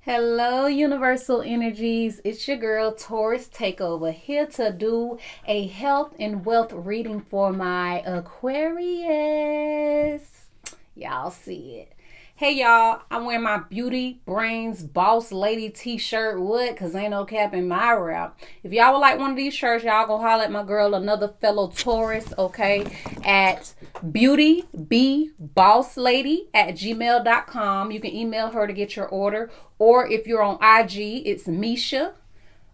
Hello, Universal Energies. It's your girl, Taurus Takeover, here to do a health and wealth reading for my Aquarius. Y'all see it. Hey, y'all. I'm wearing my Beauty Brains Boss Lady t-shirt. What? Because ain't no cap in my rap. If y'all would like one of these shirts, y'all go holler at my girl, another fellow Taurus, okay, at Beauty B Boss Lady at gmail.com. You can email her to get your order. Or if you're on IG, it's Misha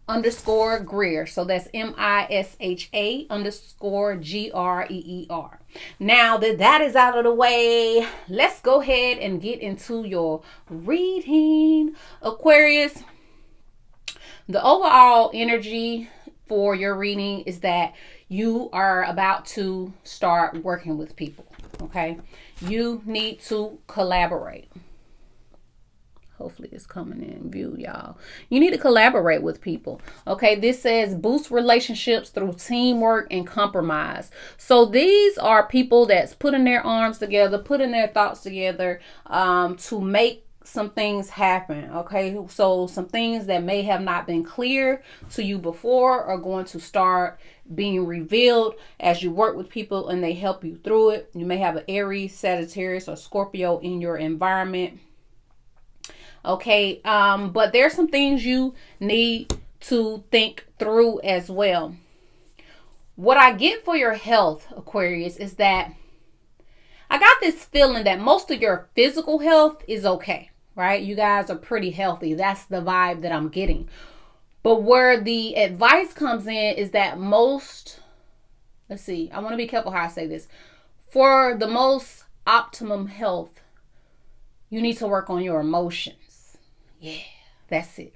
underscore Greer. So that's MISHA underscore GREER. Now that is out of the way, let's go ahead and get into your reading. Aquarius, the overall energy for your reading is that you are about to start working with people. Okay, you need to collaborate. Hopefully it's coming in view, y'all. You need to collaborate with people. Okay, this says boost relationships through teamwork and compromise. So these are people that's putting their arms together, putting their thoughts together to make some things happen. Okay, so some things that may have not been clear to you before are going to start being revealed as you work with people and they help you through it. You may have an Aries, Sagittarius, or Scorpio in your environment. Okay, but there's some things you need to think through as well. What I get for your health, Aquarius, is that I got this feeling that most of your physical health is okay, right? You guys are pretty healthy. That's the vibe that I'm getting. But where the advice comes in is that let's see, I want to be careful how I say this. For the most optimum health, you need to work on your emotions. Yeah, that's it.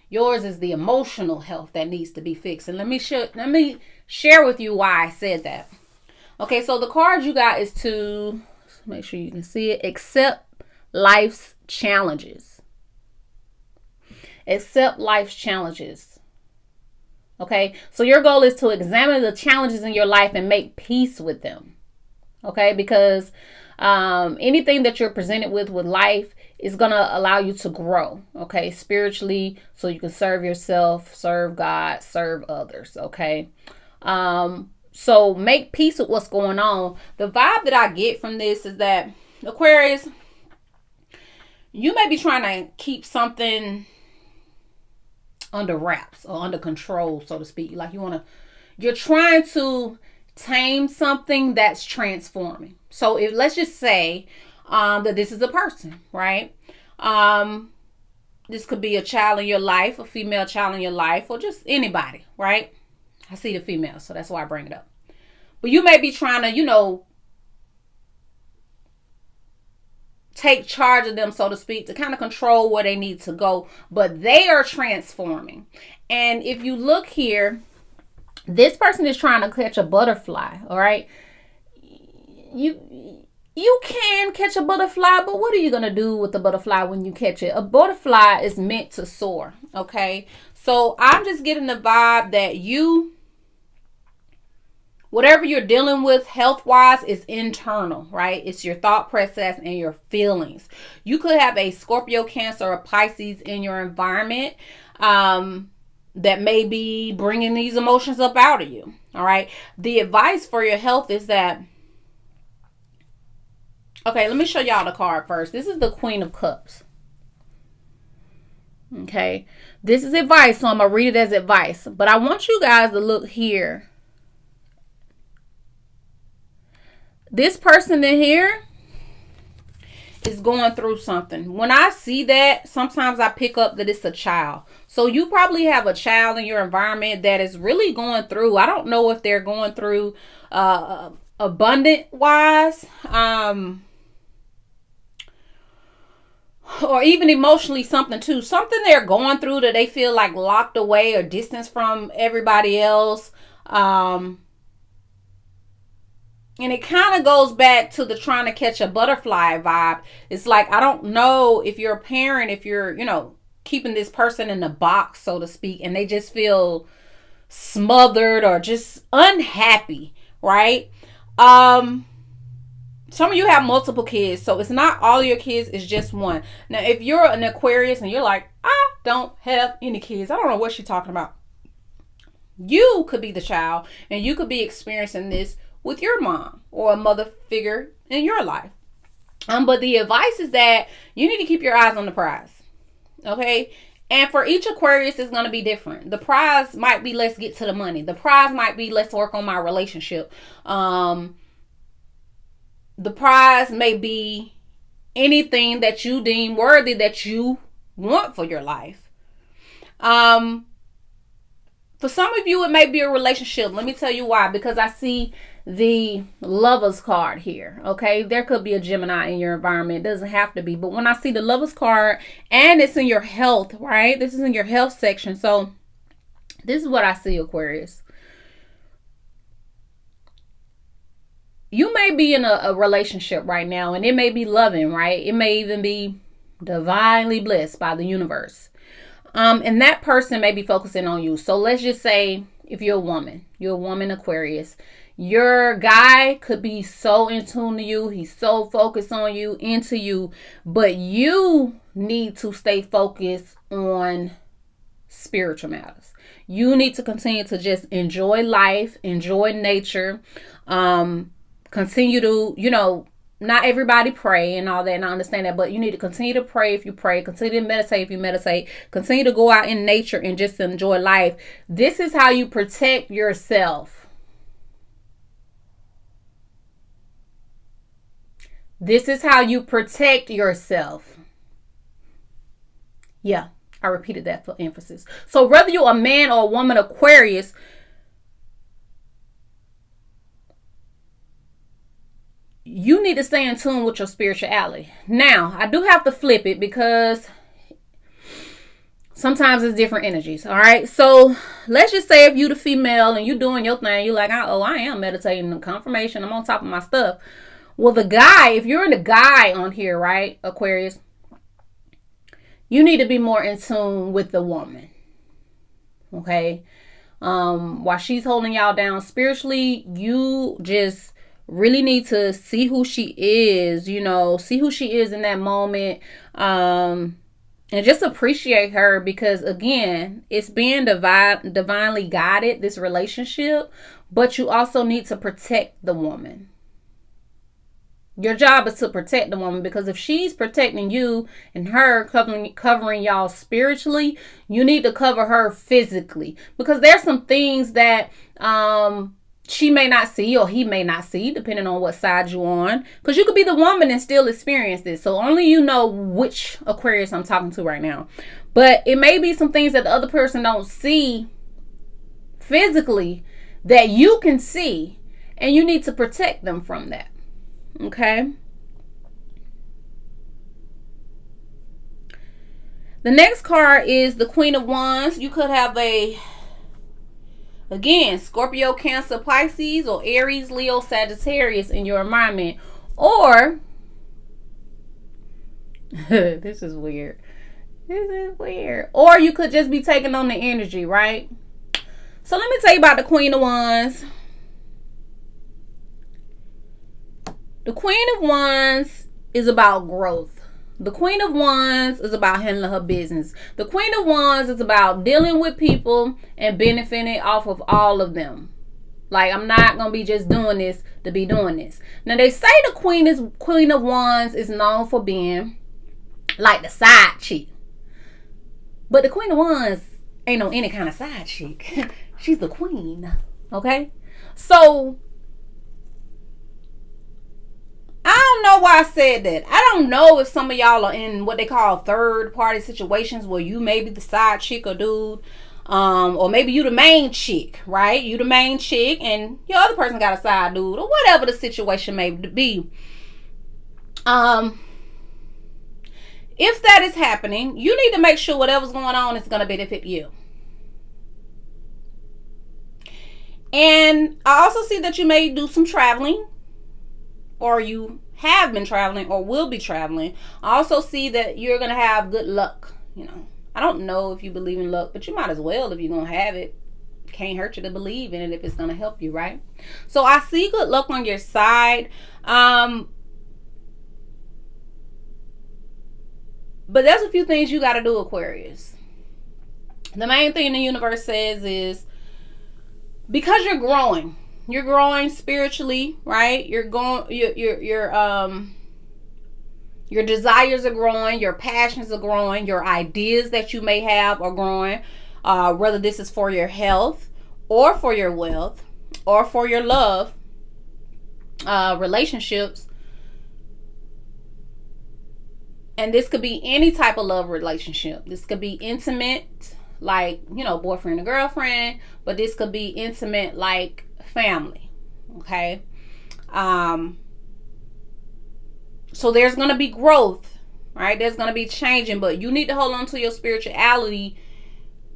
Yours is the emotional health that needs to be fixed. And let me share with you why I said that. Okay, so the card you got is to make sure you can see it. Accept life's challenges. Accept life's challenges. Okay, so your goal is to examine the challenges in your life and make peace with them. Okay, because anything that you're presented with life is going to allow you to grow, okay, spiritually, so you can serve yourself, serve God, serve others, okay? So make peace with what's going on. The vibe that I get from this is that, Aquarius, you may be trying to keep something under wraps or under control, so to speak. Like you're trying to tame something that's transforming. So let's just say that this is a person, right? This could be a child in your life, a female child in your life, or just anybody, right? I see the female, so that's why I bring it up. But you may be trying to, take charge of them, so to speak, to kind of control where they need to go, but they are transforming. And if you look here, this person is trying to catch a butterfly, all right? You can catch a butterfly, but what are you going to do with the butterfly when you catch it? A butterfly is meant to soar, okay? So I'm just getting the vibe that whatever you're dealing with health-wise is internal, right? It's your thought process and your feelings. You could have a Scorpio, Cancer, or Pisces in your environment that may be bringing these emotions up out of you, all right? The advice for your health is that, okay, let me show y'all the card first. This is the Queen of Cups. Okay, this is advice, so I'm going to read it as advice. But I want you guys to look here. This person in here is going through something. When I see that, sometimes I pick up that it's a child. So you probably have a child in your environment that is really going through. I don't know if they're going through abundant wise, or even emotionally something they're going through that they feel like locked away or distanced from everybody else. And it kind of goes back to the trying to catch a butterfly vibe. It's like, I don't know if you're a parent, if you're, keeping this person in a box, so to speak, and they just feel smothered or just unhappy, right? some of you have multiple kids, so it's not all your kids, it's just one. Now, if you're an Aquarius and you're like, I don't have any kids, I don't know what she's talking about. You could be the child, and you could be experiencing this with your mom or a mother figure in your life. But the advice is that you need to keep your eyes on the prize. Okay? And for each Aquarius, it's going to be different. The prize might be, let's get to the money. The prize might be, let's work on my relationship. The prize may be anything that you deem worthy that you want for your life. For some of you, it may be a relationship. Let me tell you why. Because I see the Lovers card here. Okay, there could be a Gemini in your environment. It doesn't have to be. But when I see the Lovers card and it's in your health, right? This is in your health section. So this is what I see, Aquarius. You may be in a relationship right now, and it may be loving, right? It may even be divinely blessed by the universe. And that person may be focusing on you. So let's just say if you're a woman Aquarius, your guy could be so in tune to you. He's so focused on you, into you, but you need to stay focused on spiritual matters. You need to continue to just enjoy life, enjoy nature, continue to, not everybody pray and all that, and I understand that, but you need to continue to pray if you pray, continue to meditate if you meditate, continue to go out in nature and just enjoy life. This is how you protect yourself. This is how you protect yourself. Yeah, I repeated that for emphasis. So whether you're a man or a woman Aquarius, you need to stay in tune with your spirituality. Now, I do have to flip it because sometimes it's different energies. All right. So let's just say if you the female and you doing your thing, you're like, oh, I am meditating the confirmation. I'm on top of my stuff. Well, the guy, if you're in the guy on here, right, Aquarius, you need to be more in tune with the woman. Okay. While she's holding y'all down spiritually, you just really need to see who she is, see who she is in that moment, and just appreciate her, because again, it's being divinely guided, this relationship, but you also need to protect the woman. Your job is to protect the woman, because if she's protecting you and her covering y'all spiritually, you need to cover her physically, because there's some things that she may not see or he may not see, depending on what side you're on. Because you could be the woman and still experience this. So only you know which Aquarius I'm talking to right now. But it may be some things that the other person don't see physically that you can see. And you need to protect them from that. Okay? The next card is the Queen of Wands. You could have again, Scorpio, Cancer, Pisces, or Aries, Leo, Sagittarius in your environment. Or, this is weird. Or you could just be taking on the energy, right? So let me tell you about the Queen of Wands. The Queen of Wands is about growth. The Queen of Wands is about handling her business. The Queen of Wands is about dealing with people and benefiting off of all of them. Like, I'm not going to be just doing this to be doing this. Now, they say the Queen of Wands is known for being like the side chick. But the Queen of Wands ain't no any kind of side chick. She's the queen. Okay? So, I don't know why I said that. I don't know if some of y'all are in what they call third party situations where you may be the side chick or dude. Or maybe you the main chick, right? You the main chick and your other person got a side dude, or whatever the situation may be. If that is happening, you need to make sure whatever's going on is going to benefit you. And I also see that you may do some traveling, or you have been traveling or will be traveling. I also see that you're going to have good luck. I don't know if you believe in luck, but you might as well if you're going to have it. Can't hurt you to believe in it if it's going to help you, right? So I see good luck on your side. But there's a few things you got to do, Aquarius. The main thing the universe says is, because you're growing spiritually, right? Your desires are growing, your passions are growing, your ideas that you may have are growing, whether this is for your health or for your wealth or for your love, relationships. And this could be any type of love relationship. This could be intimate, like, boyfriend and girlfriend, but this could be intimate like family. Okay. So there's going to be growth, right? There's going to be changing, but you need to hold on to your spirituality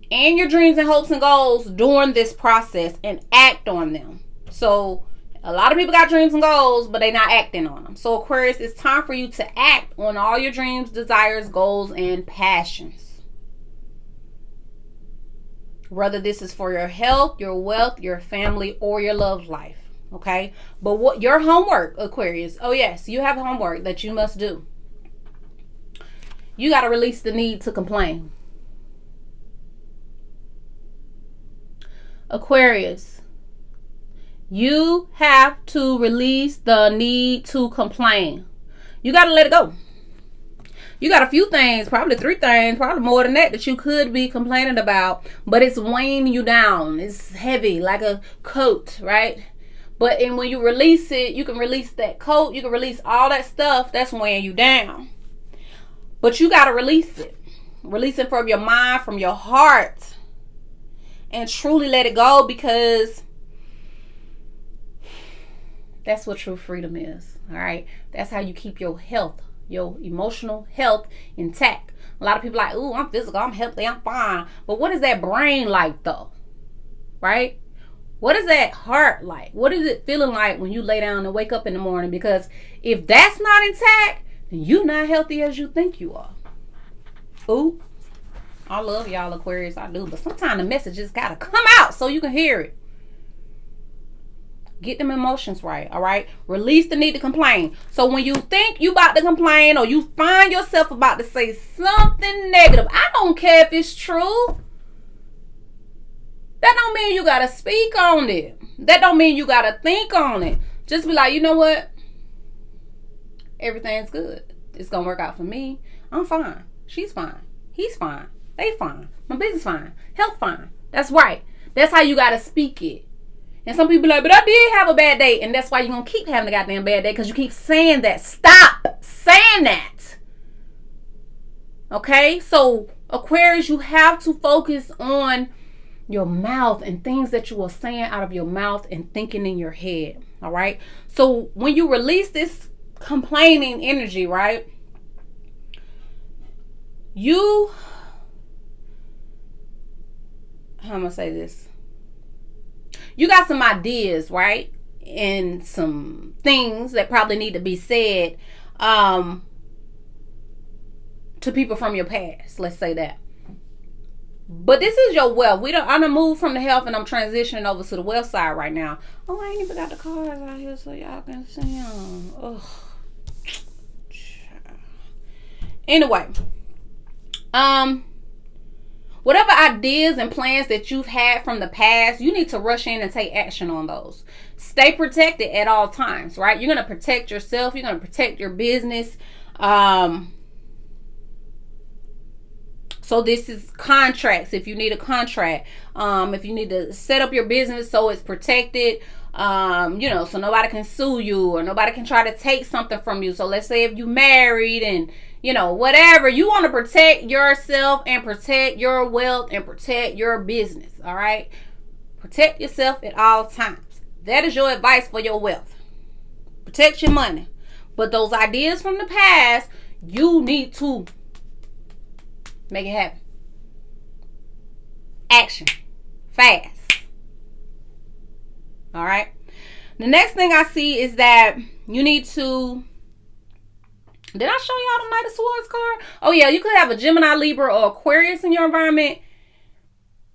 and your dreams and hopes and goals during this process and act on them. So a lot of people got dreams and goals, but they're not acting on them. So Aquarius, it's time for you to act on all your dreams, desires, goals, and passions. Whether this is for your health, your wealth, your family, or your love life. Okay? But what your homework, Aquarius, oh yes, you have homework that you must do. You got to release the need to complain. Aquarius, you have to release the need to complain. You got to let it go. You got a few things, probably 3 things, probably more than that you could be complaining about, but it's weighing you down. It's heavy like a coat, right? But when you release it, you can release that coat, you can release all that stuff that's weighing you down. But you got to release it. Release it from your mind, from your heart, and truly let it go, because that's what true freedom is. All right. That's how you keep your health, your emotional health intact. A lot of people are like, ooh, I'm physical, I'm healthy, I'm fine. But what is that brain like though? Right? What is that heart like? What is it feeling like when you lay down and wake up in the morning? Because if that's not intact, then you're not healthy as you think you are. Ooh. I love y'all, Aquarius, I do. But sometimes the message just gotta come out so you can hear it. Get them emotions right, all right? Release the need to complain. So when you think you about to complain, or you find yourself about to say something negative, I don't care if it's true. That don't mean you gotta speak on it. That don't mean you gotta think on it. Just be like, you know what? Everything's good. It's gonna work out for me. I'm fine. She's fine. He's fine. They fine. My business fine. Health fine. That's right. That's how you gotta speak it. And some people be like, but I did have a bad day. And that's why you're gonna keep having a goddamn bad day, because you keep saying that. Stop saying that. Okay? So Aquarius, you have to focus on your mouth and things that you are saying out of your mouth and thinking in your head. All right? So when you release this complaining energy, right? How am I gonna say this? You got some ideas, right? And some things that probably need to be said to people from your past. Let's say that. But this is your wealth. I'm gonna move from the health and I'm transitioning over to the wealth side right now. Oh, I ain't even got the cards out here so y'all can see them. Ugh. Anyway, whatever ideas and plans that you've had from the past, you need to rush in and take action on those. Stay protected at all times, right? You're going to protect yourself. You're going to protect your business. So this is contracts. If you need a contract, if you need to set up your business so it's protected, so nobody can sue you or nobody can try to take something from you. So let's say if you married and whatever, you want to protect yourself and protect your wealth and protect your business. All right. Protect yourself at all times. That is your advice for your wealth. Protect your money. But those ideas from the past, you need to make it happen. Action. Fast. All right. The next thing I see is that you need to... Did I show y'all the Knight of Swords card? Oh, yeah. You could have a Gemini, Libra, or Aquarius in your environment.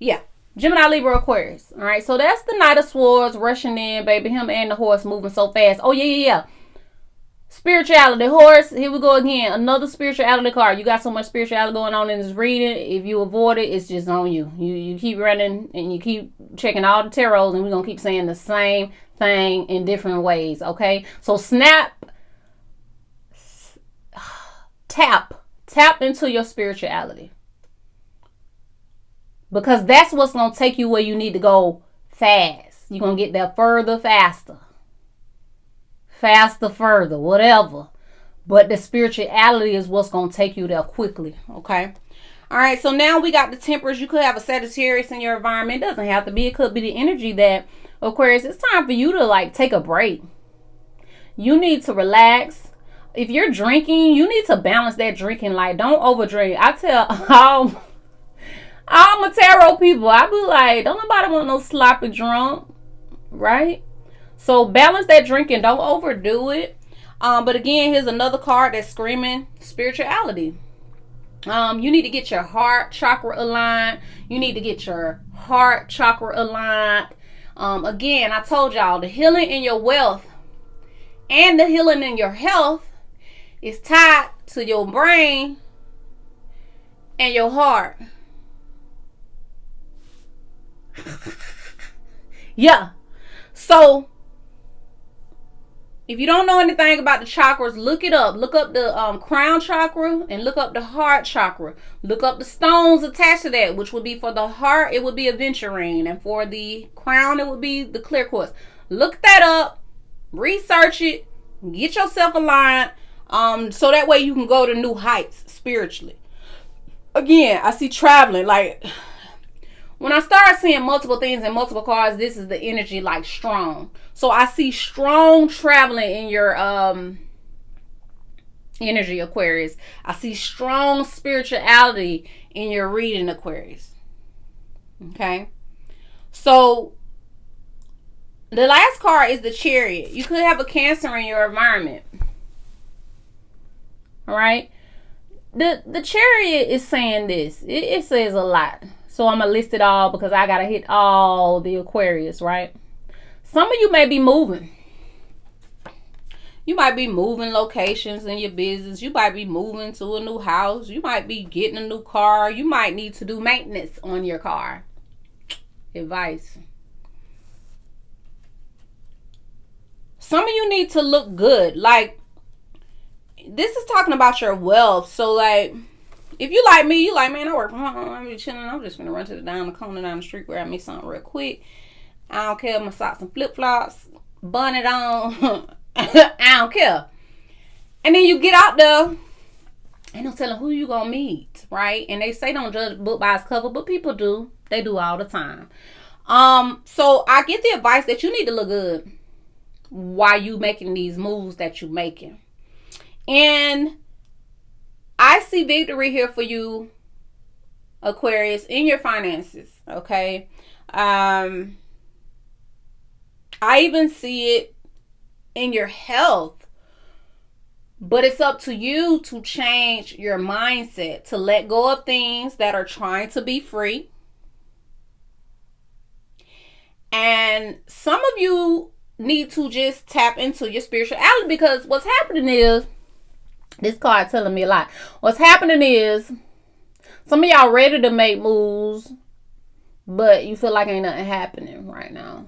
Yeah. Gemini, Libra, Aquarius. All right. So that's the Knight of Swords rushing in, baby. Him and the horse moving so fast. Oh, yeah. Spirituality, horse. Here we go again. Another spirituality card. You got so much spirituality going on in this reading. If you avoid it, it's just on you. You keep running and you keep checking all the tarots, and we're gonna keep saying the same thing in different ways. Okay. So tap into your spirituality, because that's what's gonna take you where you need to go fast. You're gonna get there further, faster, further, whatever. But the spirituality is what's going to take you there quickly. Okay. All right. So now we got the Temperance. You could have a Sagittarius in your environment. It doesn't have to be. It could be the energy that, Aquarius, it's time for you to like take a break. You need to relax. If you're drinking, you need to balance that drinking. Like, don't overdrink. I tell all my tarot people, I be like, don't nobody want no sloppy drunk. Right? So balance that drinking. Don't overdo it. But again, here's another card that's screaming spirituality. You need to get your heart chakra aligned. You need to get your heart chakra aligned. Again, I told y'all the healing in your wealth and the healing in your health is tied to your brain and your heart. Yeah. So if you don't know anything about the chakras, look it up. Look up the crown chakra and look up the heart chakra. Look up the stones attached to that, which would be for the heart, it would be aventurine. And for the crown, it would be the clear quartz. Look that up. Research it. Get yourself aligned. So that way you can go to new heights spiritually. Again, I see traveling. Like, when I start seeing multiple things and multiple cards, this is the energy like strong. So I see strong traveling in your energy, Aquarius. I see strong spirituality in your reading, Aquarius. Okay. So the last card is the Chariot. You could have a Cancer in your environment. All right. The Chariot is saying this. It says a lot. So I'm going to list it all because I got to hit all the Aquarius, right? Some of you may be moving. You might be moving locations in your business. You might be moving to a new house. You might be getting a new car. You might need to do maintenance on your car. Advice. Some of you need to look good. Like, this is talking about your wealth. So, like, if you like me, you like, man, I work from home. I'm be chilling. I'm just going to run to down the corner down the street, grab me something real quick. I don't care. My socks and flip-flops. Bun it on. I don't care. And then you get out there. Ain't no telling who you going to meet, right? And they say don't judge a book by its cover, but people do. They do all the time. So I get the advice that you need to look good while you making these moves that you're making. And I see victory here for you, Aquarius, in your finances, okay? I even see it in your health. But it's up to you to change your mindset, to let go of things that are trying to be free. And some of you need to just tap into your spirituality, because what's happening is, this card telling me a lot. What's happening is, some of y'all ready to make moves, but you feel like ain't nothing happening right now.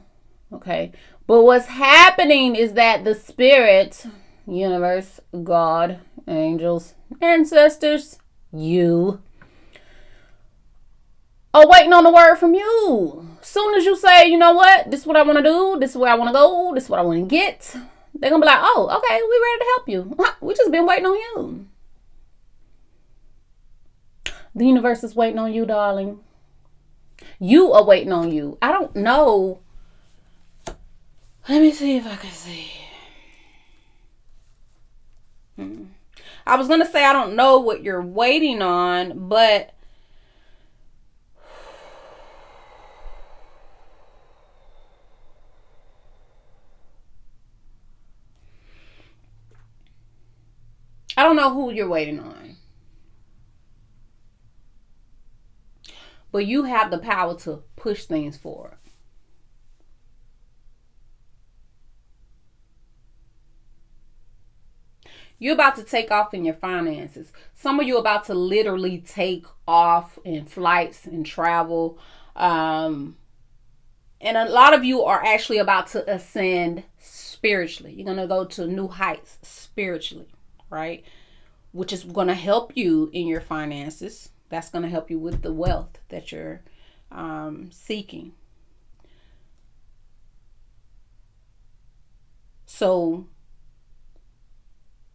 Okay. But what's happening is that the spirit, universe, God, angels, ancestors, you are waiting on the word from you. Soon as you say, you know what, this is what I want to do, this is where I want to go, this is what I want to get, they're going to be like, oh, okay, we ready to help you. We just been waiting on you. The universe is waiting on you, darling. You are waiting on you. I don't know. Let me see if I can see. I was going to say I don't know what you're waiting on, but I don't know who you're waiting on. But you have the power to push things forward. You're about to take off in your finances. Some of you are about to literally take off in flights and travel. And a lot of you are actually about to ascend spiritually. You're going to go to new heights spiritually, right? Which is going to help you in your finances. That's going to help you with the wealth that you're seeking. So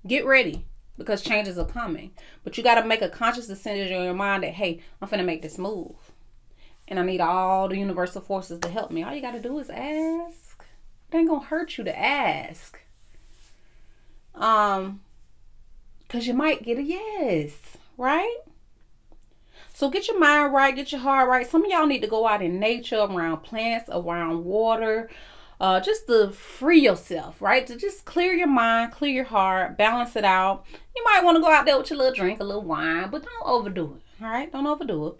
get ready, because changes are coming. But you got to make a conscious decision in your mind that, hey, I'm finna make this move. And I need all the universal forces to help me. All you got to do is ask. It ain't going to hurt you to ask. Because you might get a yes, right? So get your mind right, get your heart right. Some of y'all need to go out in nature, around plants, around water, just to free yourself, right? To just clear your mind, clear your heart, balance it out. You might want to go out there with your little drink, a little wine, but don't overdo it, all right? Don't overdo it.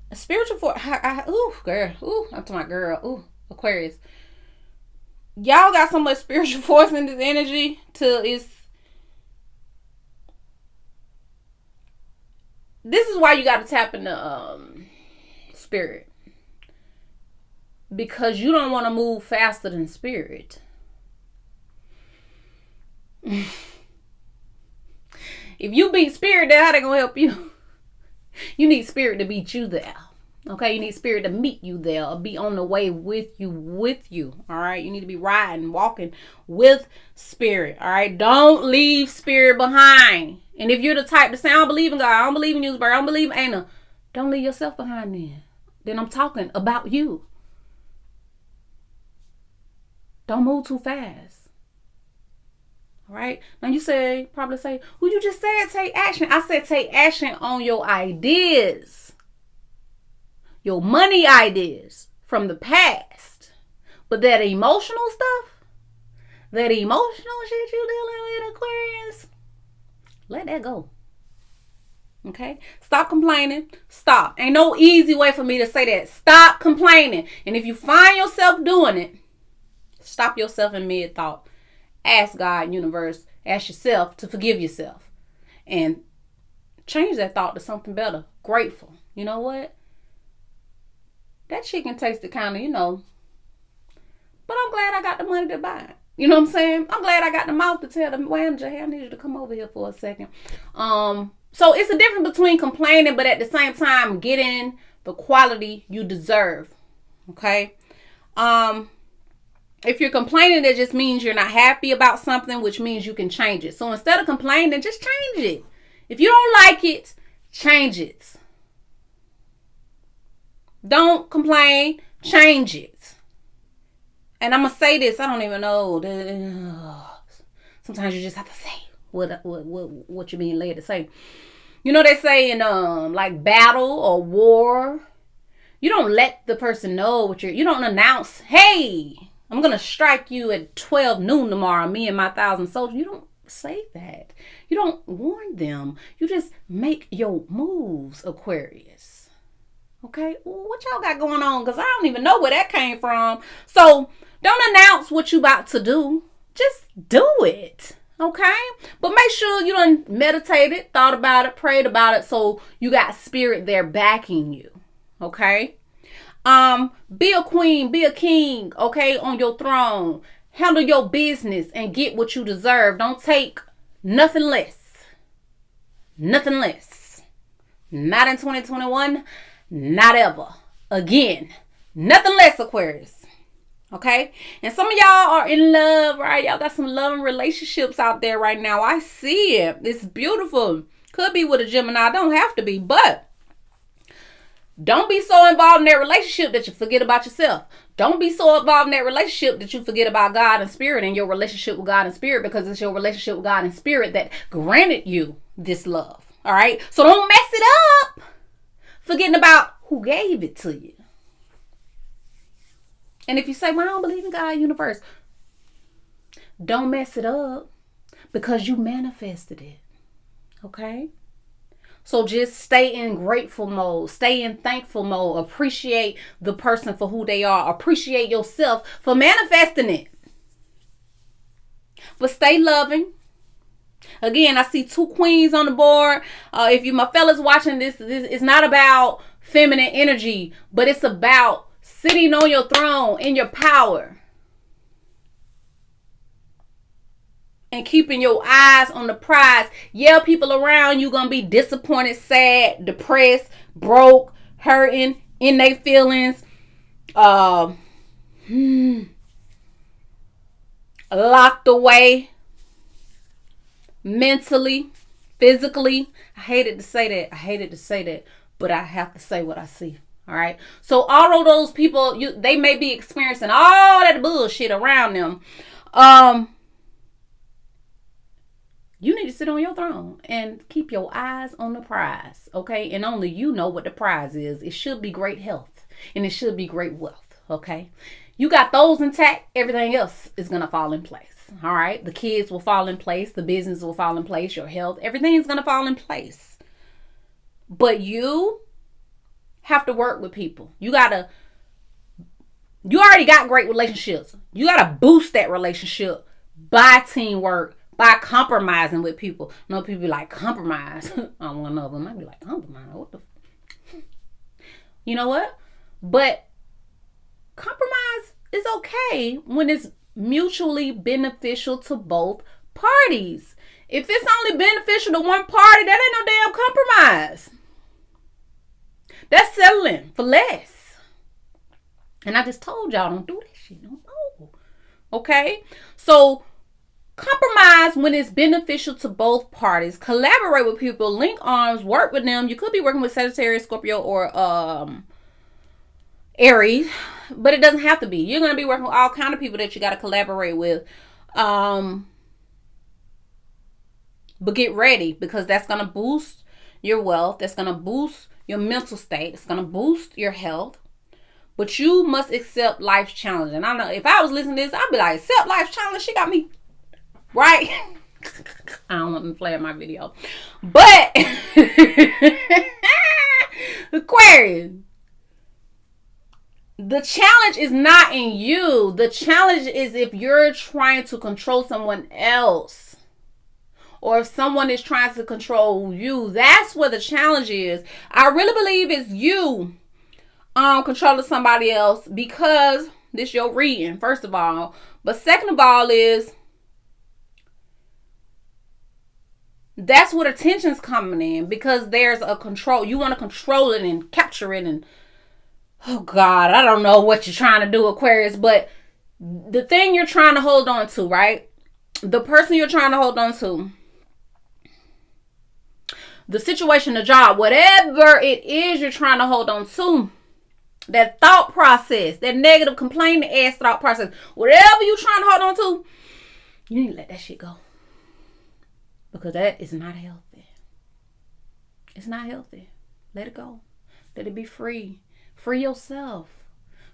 A spiritual force, I'm talking about girl, Aquarius. Y'all got so much spiritual force in this energy this is why you got to tap into spirit, because you don't want to move faster than spirit. If you beat spirit there, how they gonna help you? You need spirit to beat you there. Okay, you need spirit to meet you there, or be on the way with you. All right, you need to be riding, walking with spirit. All right, don't leave spirit behind. And if you're the type to say, I don't believe in God, I don't believe in you, I don't believe in Anna, don't leave yourself behind then. Then I'm talking about you. Don't move too fast. All right, now you probably say, well, you just said take action. I said take action on your ideas. Your money ideas from the past. But that emotional stuff, that emotional shit you dealing with, Aquarius, let that go. Okay? Stop complaining. Stop. Ain't no easy way for me to say that. Stop complaining. And if you find yourself doing it, stop yourself in mid-thought. Ask God, universe, ask yourself to forgive yourself. And change that thought to something better. Grateful. You know what? That chicken tasted kind of, but I'm glad I got the money to buy it. You know what I'm saying? I'm glad I got the mouth to tell the manager, hey, I need you to come over here for a second. So it's a difference between complaining, but at the same time, getting the quality you deserve. Okay? If you're complaining, that just means you're not happy about something, which means you can change it. So instead of complaining, just change it. If you don't like it, change it. Don't complain, change it. And I'm going to say this, I don't even know. Sometimes you just have to say what you're being led to say. They say in like battle or war, you don't let the person know you don't announce, hey, I'm going to strike you at 12 noon tomorrow, me and my 1,000 soldiers. You don't say that. You don't warn them. You just make your moves, Aquarius. Okay, what y'all got going on? Because I don't even know where that came from. So don't announce what you about to do. Just do it. Okay? But make sure you done meditated, thought about it, prayed about it, so you got spirit there backing you. Okay? Be a queen, be a king, okay, on your throne. Handle your business and get what you deserve. Don't take nothing less. Nothing less. Not in 2021. Not ever. Again. Nothing less, Aquarius. Okay? And some of y'all are in love, right? Y'all got some loving relationships out there right now. I see it. It's beautiful. Could be with a Gemini. Don't have to be. But don't be so involved in that relationship that you forget about yourself. Don't be so involved in that relationship that you forget about God and spirit and your relationship with God and spirit, because it's your relationship with God and spirit that granted you this love. All right? So don't mess it up forgetting about who gave it to you. And if you say, well, I don't believe in God, universe, don't mess it up, because you manifested it. Okay? So just stay in grateful mode. Stay in thankful mode. Appreciate the person for who they are. Appreciate yourself for manifesting it. but stay loving. Again, I see 2 queens on the board. If you, my fellas watching this, it's not about feminine energy, but it's about sitting on your throne in your power and keeping your eyes on the prize. Yeah, people around you gonna be disappointed, sad, depressed, broke, hurting, in their feelings, locked away mentally, physically. I hated to say that, but I have to say what I see. All right. So all of those people, they may be experiencing all that bullshit around them. You need to sit on your throne and keep your eyes on the prize, okay? And only you know what the prize is. It should be great health, and it should be great wealth, okay? You got those intact, everything else is going to fall in place, all right? The kids will fall in place. The business will fall in place. Your health, everything is going to fall in place. But you have to work with people. You already got great relationships. You got to boost that relationship by teamwork, by compromising with people. No, people be like, compromise. I'm one of them. I be like, compromise? What the You know what? But compromise is okay when it's mutually beneficial to both parties. If it's only beneficial to one party, that ain't no damn compromise. That's settling for less. And I just told y'all, don't do that shit no more. Okay? So compromise when it's beneficial to both parties. Collaborate with people. Link arms. Work with them. You could be working with Sagittarius, Scorpio, or Aries, but it doesn't have to be. You're going to be working with all kind of people that you got to collaborate with. But get ready, because that's going to boost your wealth. That's going to boost your mental state. It's going to boost your health. But you must accept life's challenge. And I know if I was listening to this, I'd be like, accept life's challenge. She got me. Right? I don't want to flare my video. But Aquarius, the challenge is not in you. The challenge is if you're trying to control someone else, or if someone is trying to control you. That's where the challenge is. I really believe it's you controlling somebody else, because this your reading, first of all. But second of all is, that's where the tension's coming in, because there's a control. You want to control it and capture it, and oh God, I don't know what you're trying to do, Aquarius, but the thing you're trying to hold on to, right? The person you're trying to hold on to, the situation, the job, whatever it is you're trying to hold on to, that thought process, that negative complaining ass thought process, whatever you're trying to hold on to, you need to let that shit go. Because that is not healthy. It's not healthy. Let it go. Let it be free. Free yourself.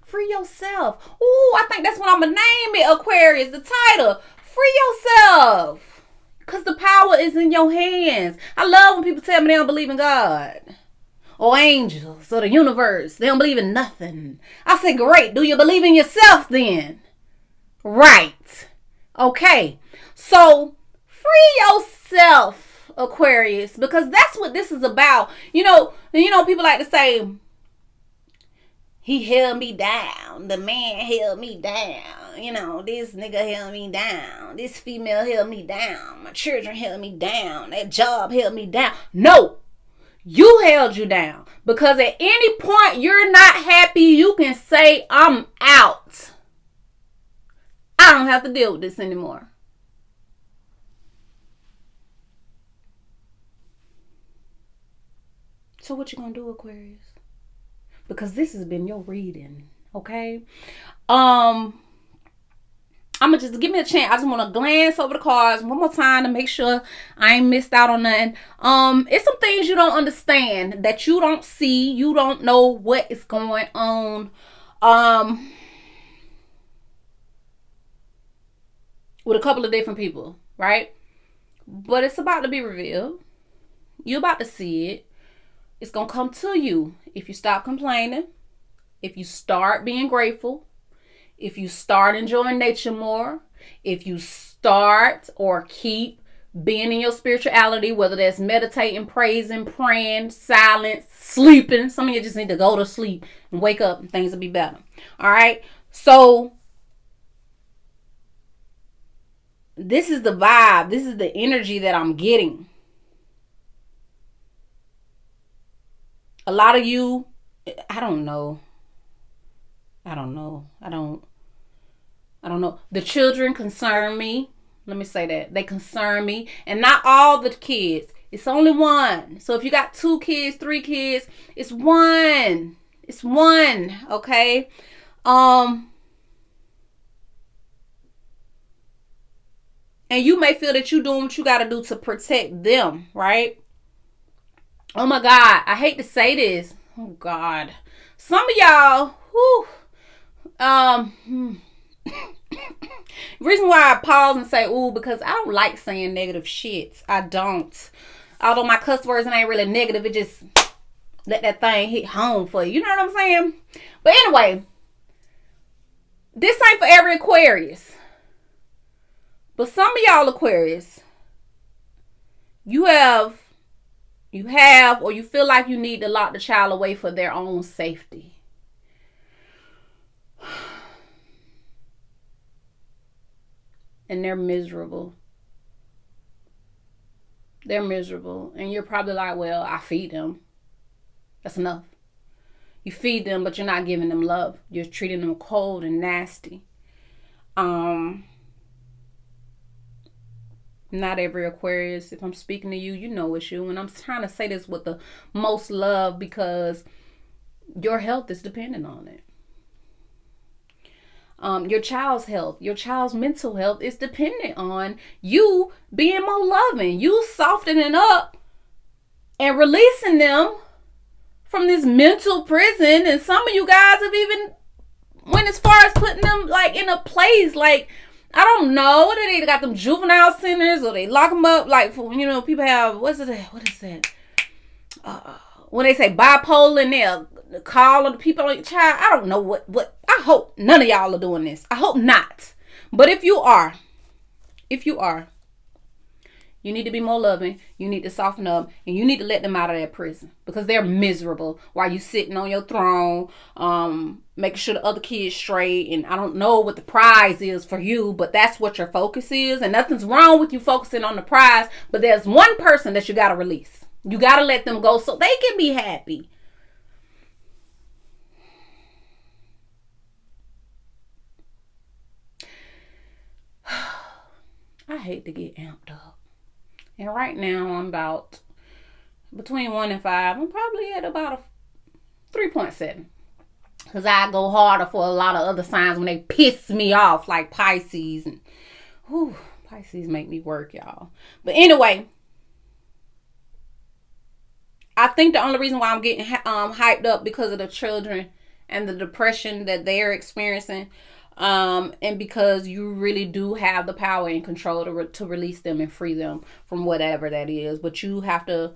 Free yourself. Ooh, I think that's what I'm going to name it, Aquarius. The title. Free yourself. Because the power is in your hands. I love when people tell me they don't believe in God, or angels, or the universe. They don't believe in nothing. I say, great. Do you believe in yourself then? Right. Okay. So, free yourself, Aquarius, because that's what this is about. You know, people like to say, he held me down. The man held me down. This nigga held me down. This female held me down. My children held me down. That job held me down. No, you held you down. Because at any point you're not happy, you can say, I'm out. I don't have to deal with this anymore. So what you gonna do, Aquarius? Because this has been your reading, okay? I'm gonna just give me a chance. I just want to glance over the cards one more time to make sure I ain't missed out on nothing. It's some things you don't understand, that you don't see. You don't know what is going on. With a couple of different people, right? But it's about to be revealed. You're about to see it. It's going to come to you if you stop complaining, if you start being grateful, if you start enjoying nature more, If you start or keep being in your spirituality, whether that's meditating, praising, praying, silence, sleeping. Some of you just need to go to sleep and wake up and things will be better. All right. So this is the vibe. This is the energy that I'm getting. A lot of you, I don't know. The children concern me. Let me say that. They concern me. And not all the kids. It's only one. So if you got 2 kids, 3 kids, it's one. It's one. Okay? And you may feel that you're doing what you got to do to protect them, right? Oh my God. I hate to say this. Oh God. Some of y'all, reason why I pause and say ooh, because I don't like saying negative shit. I don't. Although my cuss words ain't really negative, it just let that thing hit home for you. You know what I'm saying? But anyway, this ain't for every Aquarius. But some of y'all Aquarius, you have or you feel like you need to lock the child away for their own safety. And they're miserable. They're miserable. And you're probably like, well, I feed them. That's enough. You feed them, but you're not giving them love. You're treating them cold and nasty. Not every Aquarius. If I'm speaking to you, you know it's you. And I'm trying to say this with the most love because your health is dependent on it. Your child's health, your child's mental health is dependent on you being more loving, you softening up and releasing them from this mental prison. And some of you guys have even went as far as putting them like in a place like, I don't know, they either got them juvenile centers or they lock them up like, you know, people have, what is that? When they say bipolar and they'll call on the people on your child, I don't know what, I hope none of y'all are doing this. I hope not. But if you are, you need to be more loving. You need to soften up and you need to let them out of that prison because they're miserable while you sitting on your throne, making sure the other kids straight. And I don't know what the prize is for you, but that's what your focus is. And nothing's wrong with you focusing on the prize, but there's one person that you got to release. You got to let them go so they can be happy. I hate to get amped up. And right now I'm about between 1 and 5. I'm probably at about a 3.7. Because I go harder for a lot of other signs when they piss me off, like Pisces. And Pisces make me work, y'all. But anyway, I think the only reason why I'm getting hyped up because of the children and the depression that they're experiencing. And because you really do have the power and control to release them and free them from whatever that is. But you have to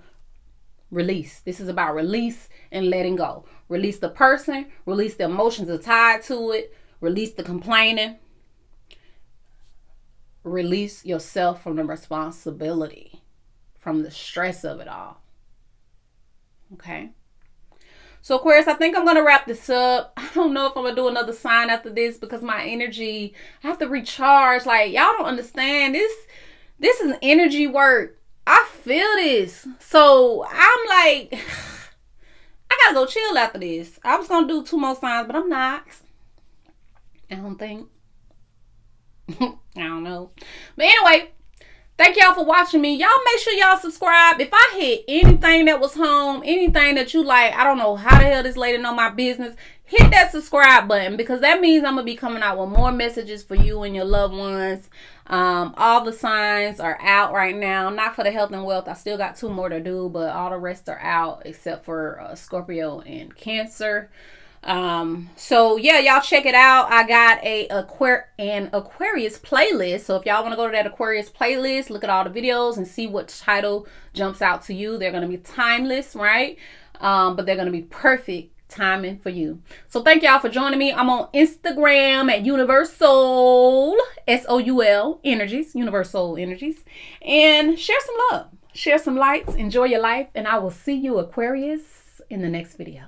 release. This is about release and letting go. Release the person. Release the emotions that are tied to it. Release the complaining. Release yourself from the responsibility, from the stress of it all. Okay? So Aquarius, I think I'm going to wrap this up. I don't know if I'm going to do another sign after this because my energy, I have to recharge. Like, y'all don't understand. This is energy work. I feel this. So I'm like, I got to go chill after this. I was going to do 2 more signs, but I'm not. I don't think. I don't know. But anyway, thank y'all for watching me. Y'all make sure y'all subscribe. If I hit anything that was home, anything that you like, I don't know how the hell this lady know my business, hit that subscribe button because that means I'm going to be coming out with more messages for you and your loved ones. All the signs are out right now. Not for the health and wealth. I still got 2 more to do, but all the rest are out except for Scorpio and Cancer. So yeah, y'all check it out. I got an Aquarius playlist. So if y'all want to go to that Aquarius playlist, look at all the videos and see what title jumps out to you. They're going to be timeless, right? But they're going to be perfect timing for you. So thank y'all for joining me. I'm on Instagram at Universal, SOUL Energies, Universal Energies. And share some love, share some lights, enjoy your life. And I will see you, Aquarius, in the next video.